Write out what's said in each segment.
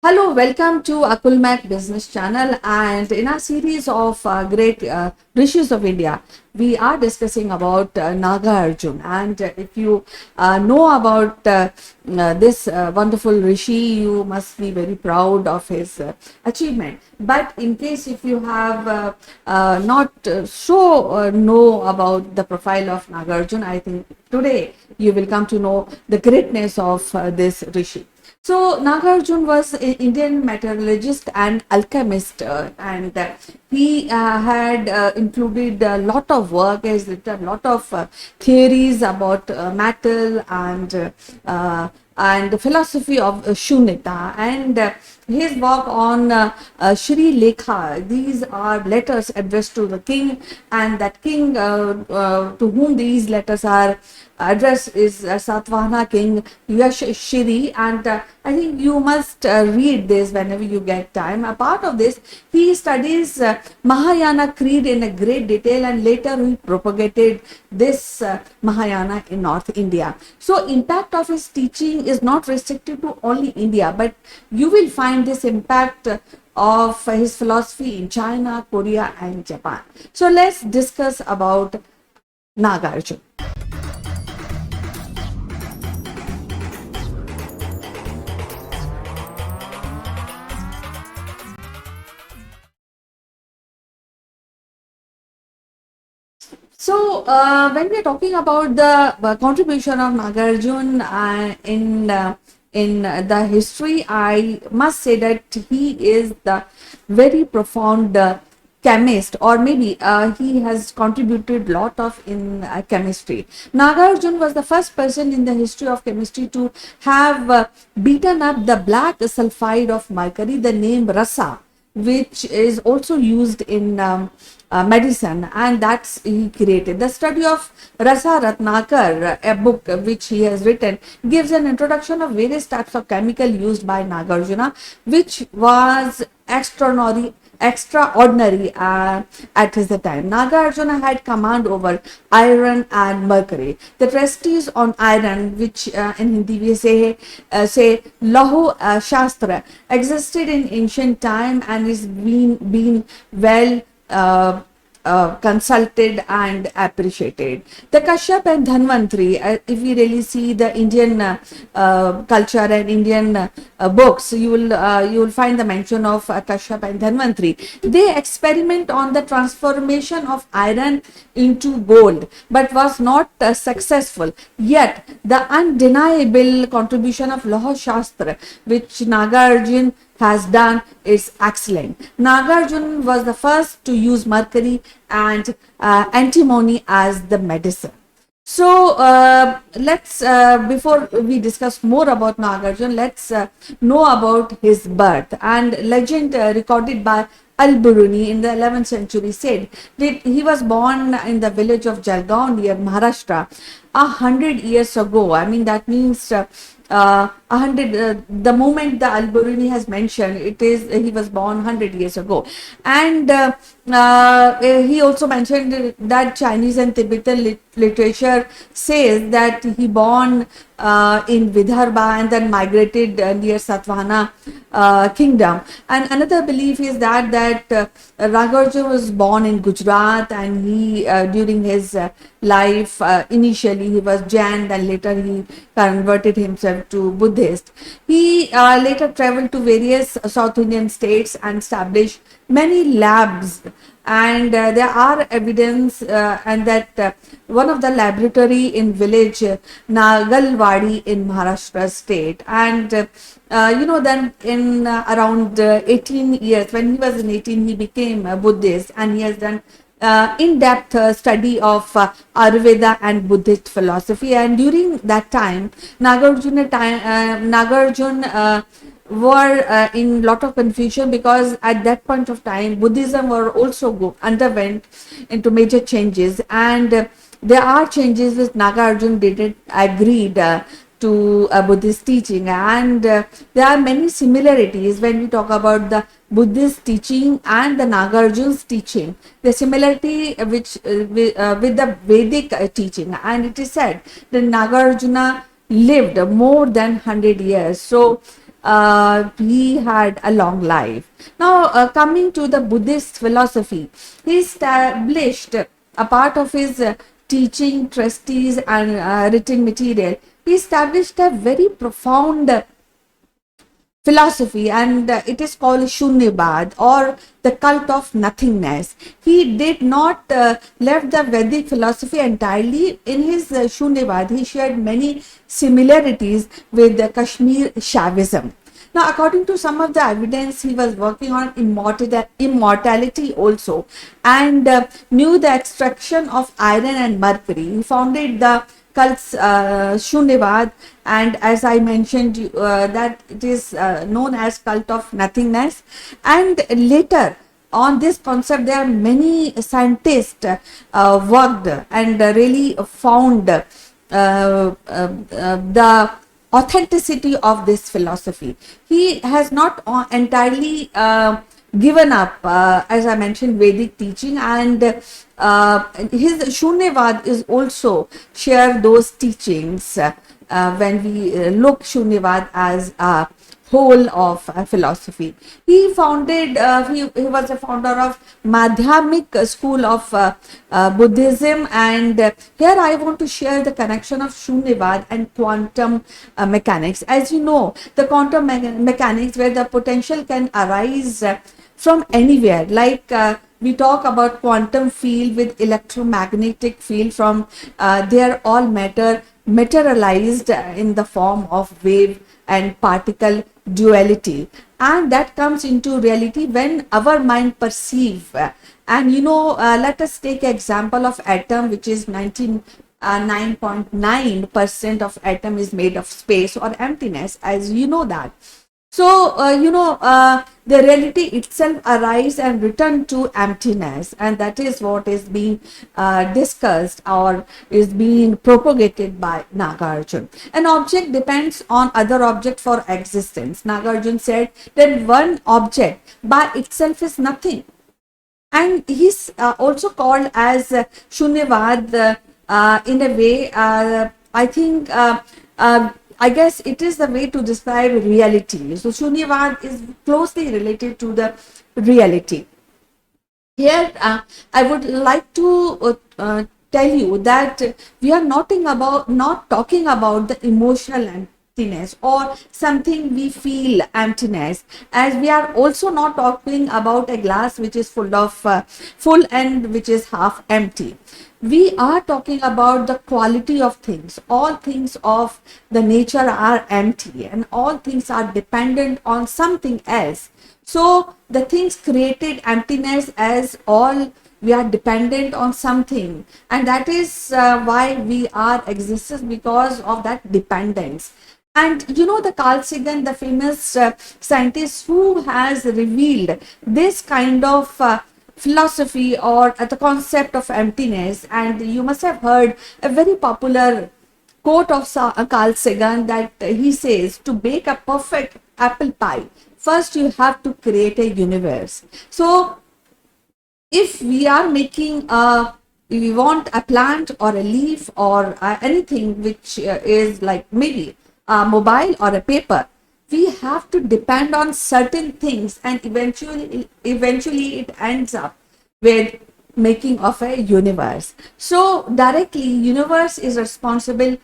Hello, welcome to Akulmach Business Channel, and in our series of great Rishis of India, we are discussing about Nāgārjuna. And if you know about this wonderful Rishi, you must be very proud of his achievement. But in case if you have not know about the profile of Nāgārjuna, I think today you will come to know the greatness of this Rishi. So Nāgārjuna was an Indian metallurgist and alchemist, and he had included a lot of work. He has written a lot of theories about metal and the philosophy of Shunyata, and his work on Shri Lekha. These are letters addressed to the king, and that king to whom these letters are addressed is Satvahana king Yash Shri, and I think you must read this whenever you get time. A part of this, he studies Mahāyāna creed in a great detail, and later he propagated this Mahāyāna in North India. So impact of his teaching is not restricted to only India, but you will find this impact of his philosophy in China, Korea and Japan. So let's discuss about Nāgārjuna. So, when we are talking about the contribution of Nāgārjuna in the history, I must say that he is the very profound chemist, or maybe he has contributed a lot of in chemistry. Nāgārjuna was the first person in the history of chemistry to have beaten up the black sulfide of mercury, the name rasa, which is also used in medicine, and that's he created. The study of Rasa Ratnakar, a book which he has written, gives an introduction of various types of chemical used by Nāgārjuna, which was extraordinary at his time. Nāgārjuna had command over iron and mercury. The treatise on iron, which in Hindi we say Lahu Shastra, existed in ancient time and is being well consulted and appreciated. The Kashyap and Dhanvantri, if we really see the Indian culture and Indian books, you will find the mention of Kashyap and Dhanvantri. They experiment on the transformation of iron into gold, but was not successful. Yet the undeniable contribution of Laho Shastra, which Nāgārjuna has done, is excellent. Nāgārjuna was the first to use mercury and antimony as the medicine. So let's before we discuss more about Nāgārjuna, let's know about his birth. And legend recorded by Al-Biruni in the 11th century said that he was born in the village of Jalgaon near Maharashtra 100 years ago. I mean, that means 100, the moment the Al-Biruni has mentioned, it is he was born 100 years ago. And he also mentioned that Chinese and Tibetan literature says that he born in Vidarbha and then migrated near Satvahana kingdom. And another belief is that Nāgārjuna was born in Gujarat, and he during his life initially he was Jain, then later he converted himself to Buddhist. He later traveled to various South Indian states and established many labs, and there are evidence and that one of the laboratory in village Nagalwadi in Maharashtra state, and then in around 18 years, when he was in 18, he became a Buddhist, and he has done in-depth study of Ayurveda and Buddhist philosophy. And during that time, Nāgārjuna were in lot of confusion, because at that point of time Buddhism were also underwent into major changes, and there are changes which Nāgārjuna didn't agreed to Buddhist teaching, and there are many similarities when we talk about the Buddhist teaching and the Nāgārjuna's teaching. The similarity with the Vedic teaching, and it is said that Nāgārjuna lived more than 100 years. So he had a long life. Now, coming to the Buddhist philosophy, he established a part of his teaching, treatises, and written material. He established a very profound philosophy, and it is called Shunyavad, or the cult of nothingness. He did not left the Vedic philosophy entirely. In his Shunyavad, he shared many similarities with the Kashmir Shaivism. Now, according to some of the evidence, he was working on immortality also, and knew the extraction of iron and mercury. He founded the cults Shunyavad, and as I mentioned, that it is known as cult of nothingness. And later on this concept, there are many scientists worked and really found the authenticity of this philosophy. He has not entirely given up, as I mentioned, Vedic teaching, and his Shunyavad is also share those teachings when we look Shunyavad as a whole of philosophy. He founded, he was a founder of Madhyamaka school of Buddhism, and here I want to share the connection of Shunyavad and quantum mechanics. As you know, the quantum mechanics, where the potential can arise from anywhere, like we talk about quantum field with electromagnetic field from they are all materialized in the form of wave and particle duality, and that comes into reality when our mind perceive. And you know, let us take example of atom, which is 9.9% of atom is made of space or emptiness, as you know that. So, the reality itself arise and return to emptiness, and that is what is being discussed or is being propagated by Nāgārjuna. An object depends on other object for existence. Nāgārjuna said that one object by itself is nothing. And he's also called as Shunyavad in a way, I think, I guess it is the way to describe reality. So Shunyavad is closely related to the reality. Here, I would like to tell you that we are not talking about the emotional emptiness or something we feel emptiness, as we are also not talking about a glass which is full and which is half empty. We are talking about the quality of things. All things of the nature are empty, and all things are dependent on something else. So the things created emptiness, as all we are dependent on something, and that is why we are existence, because of that dependence. And you know, the Carl Sagan, the famous scientist who has revealed this kind of philosophy or the concept of emptiness, and you must have heard a very popular quote of Carl Sagan, that he says, to bake a perfect apple pie, first you have to create a universe. So if we are making we want a plant or a leaf or anything which is like maybe a mobile or a paper, we have to depend on certain things, and eventually it ends up with making of a universe. So directly, universe is responsible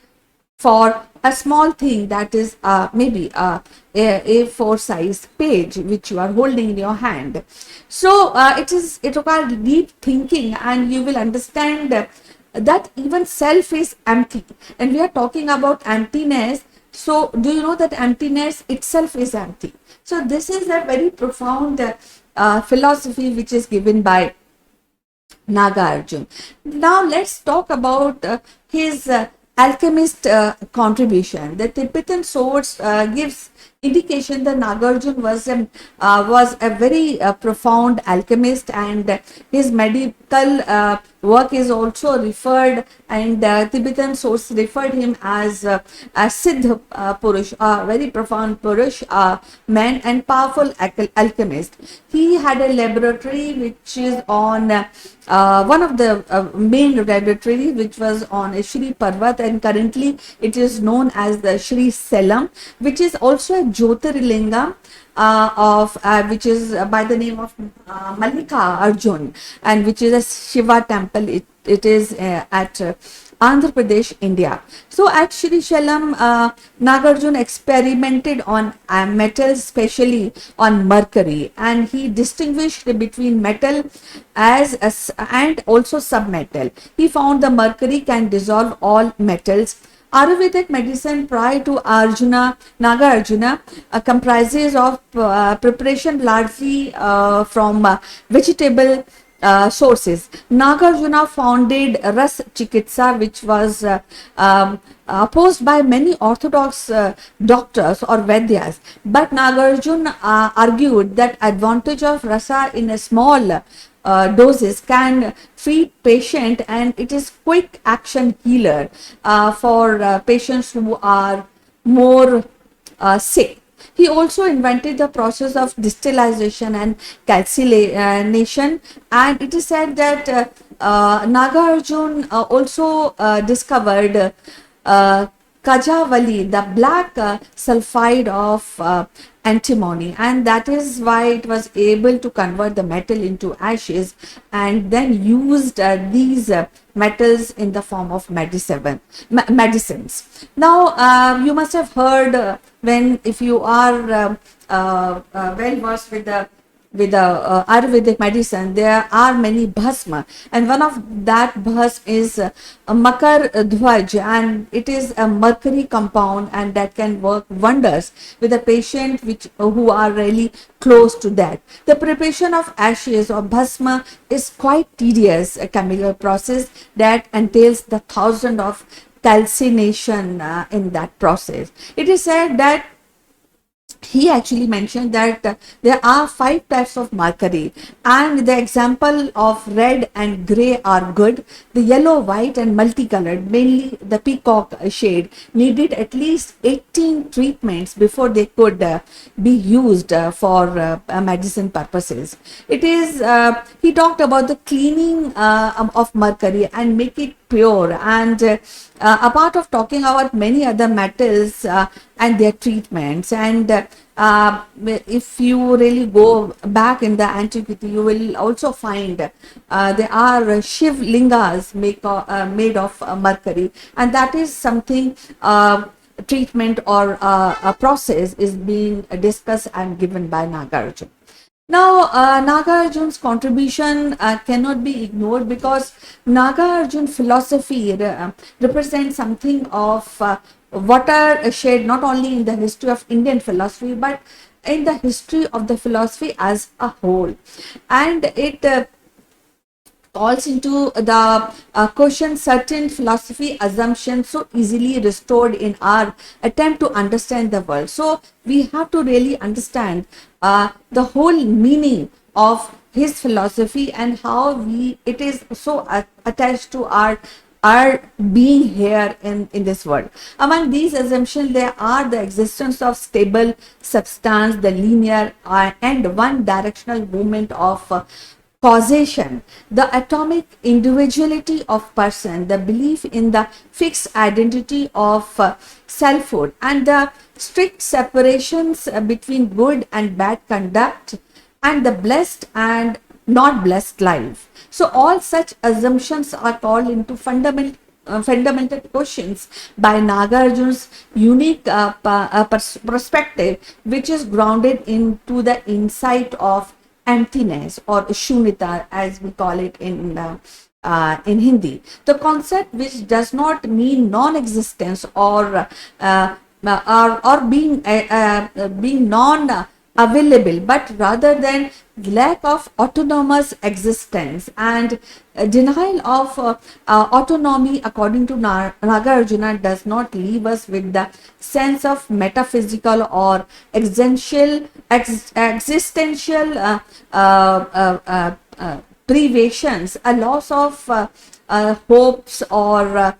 for a small thing, that is maybe a A4 size page which you are holding in your hand. So it requires deep thinking, and you will understand that even self is empty, and we are talking about emptiness. So do you know that emptiness itself is empty? So this is a very profound philosophy which is given by Nāgārjuna. Now let's talk about his alchemist contribution. The Tibetan source gives indication that Nāgārjuna was a very profound alchemist, and his medical work is also referred, and Tibetan source referred him as a Siddha Purush, a very profound Purush, man and powerful alchemist. He had a laboratory which is on one of the main laboratories, which was on Shri Parvat, and currently it is known as the Shri Selam, which is also a Jyotirlinga which is by the name of Mallikarjuna, and which is a Shiva temple. It is at Andhra Pradesh, India. So at Shri Selam, Nāgārjuna experimented on metals, especially on mercury, and he distinguished between metal and also submetal. He found the mercury can dissolve all metals. Ayurvedic medicine prior to Nāgārjuna comprises of preparation largely from vegetable sources. Nāgārjuna founded Ras Chikitsa, which was opposed by many orthodox doctors or Vaidyas. But Nāgārjuna argued that advantage of rasa in a small doses can treat patient, and it is quick action healer for patients who are more sick. He also invented the process of distillation and calcination, and it is said that Nāgārjuna also discovered Kajavali, the black sulfide of antimony, and that is why it was able to convert the metal into ashes and then used these metals in the form of medicines. Now, you must have heard if you are well versed with the Ayurvedic medicine, there are many bhasma, and one of that bhasma is Makar Dhwaj, and it is a mercury compound, and that can work wonders with a patient who are really close to death. The preparation of ashes or bhasma is quite tedious, a chemical process that entails the thousand of calcination in that process. It is said that he actually mentioned that there are 5 types of mercury, and the example of red and grey are good. The yellow, white and multicolored, mainly the peacock shade, needed at least 18 treatments before they could be used for medicine purposes. It is he talked about the cleaning of mercury and make it pure, and apart of talking about many other metals and their treatments, and if you really go back in the antiquity, you will also find there are Shiv lingas made of mercury, and that is something treatment or a process is being discussed and given by Nāgārjuna. Now, Nāgārjuna's contribution cannot be ignored, because Nāgārjuna philosophy represents something of watershed not only in the history of Indian philosophy but in the history of the philosophy as a whole, and it calls into the question certain philosophy assumptions so easily restored in our attempt to understand the world. So we have to really understand the whole meaning of his philosophy and how it is so attached to our being here in this world. Among these assumptions, there are the existence of stable substance, the linear and one directional movement of causation, the atomic individuality of person, the belief in the fixed identity of selfhood, and the strict separations between good and bad conduct, and the blessed and not blessed life. So all such assumptions are called into fundamental questions by Nāgārjuna's unique perspective, which is grounded into the insight of emptiness or shunyata, as we call it in Hindi. The concept which does not mean non-existence or being non-available, but rather than lack of autonomous existence, and denial of autonomy according to Nāgārjuna does not leave us with the sense of metaphysical or existential privations, a loss of hopes or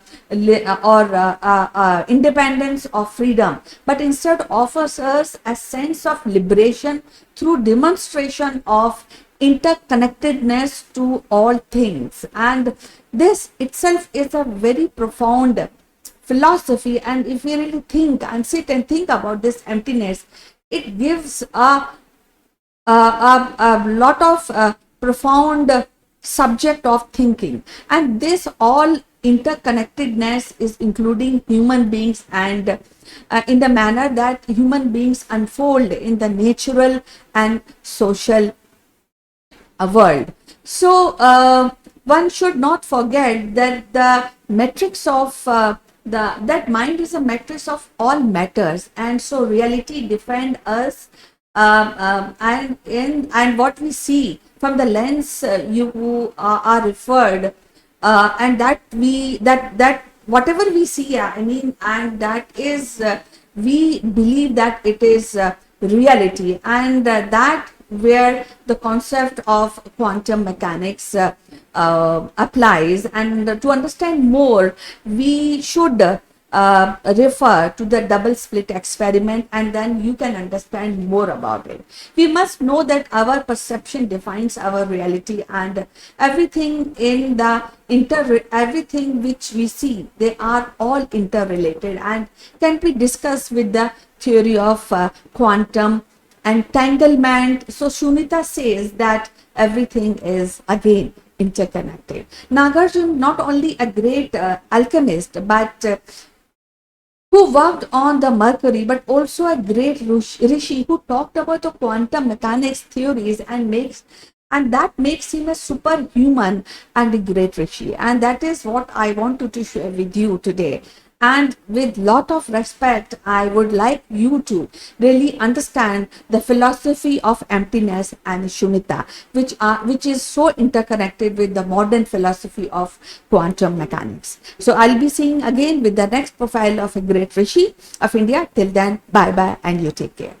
independence or freedom, but instead offers us a sense of liberation through demonstration of interconnectedness to all things. And this itself is a very profound philosophy, and if we really think and sit and think about this emptiness, it gives a lot of profound subject of thinking. And this all interconnectedness is including human beings, and in the manner that human beings unfold in the natural and social world. So one should not forget that the metrics of that mind is a matrix of all matters, and so reality defines us, and what we see from the lens you are referred, and that whatever we see, I mean, and that is we believe that it is reality, and that where the concept of quantum mechanics applies. And to understand more, we should refer to the double slit experiment, and then you can understand more about it. We must know that our perception defines our reality, and everything in the everything which we see, they are all interrelated and can be discussed with the theory of quantum entanglement. So Shunita says that everything is again interconnected. Nāgārjuna, not only a great alchemist, but who worked on the mercury, but also a great Rishi who talked about the quantum mechanics theories, and that makes him a superhuman and a great Rishi. And that is what I wanted to share with you today. And with lot of respect, I would like you to really understand the philosophy of emptiness and Shunita, which is so interconnected with the modern philosophy of quantum mechanics. So I'll be seeing again with the next profile of a great Rishi of India. Till then, bye bye, and you take care.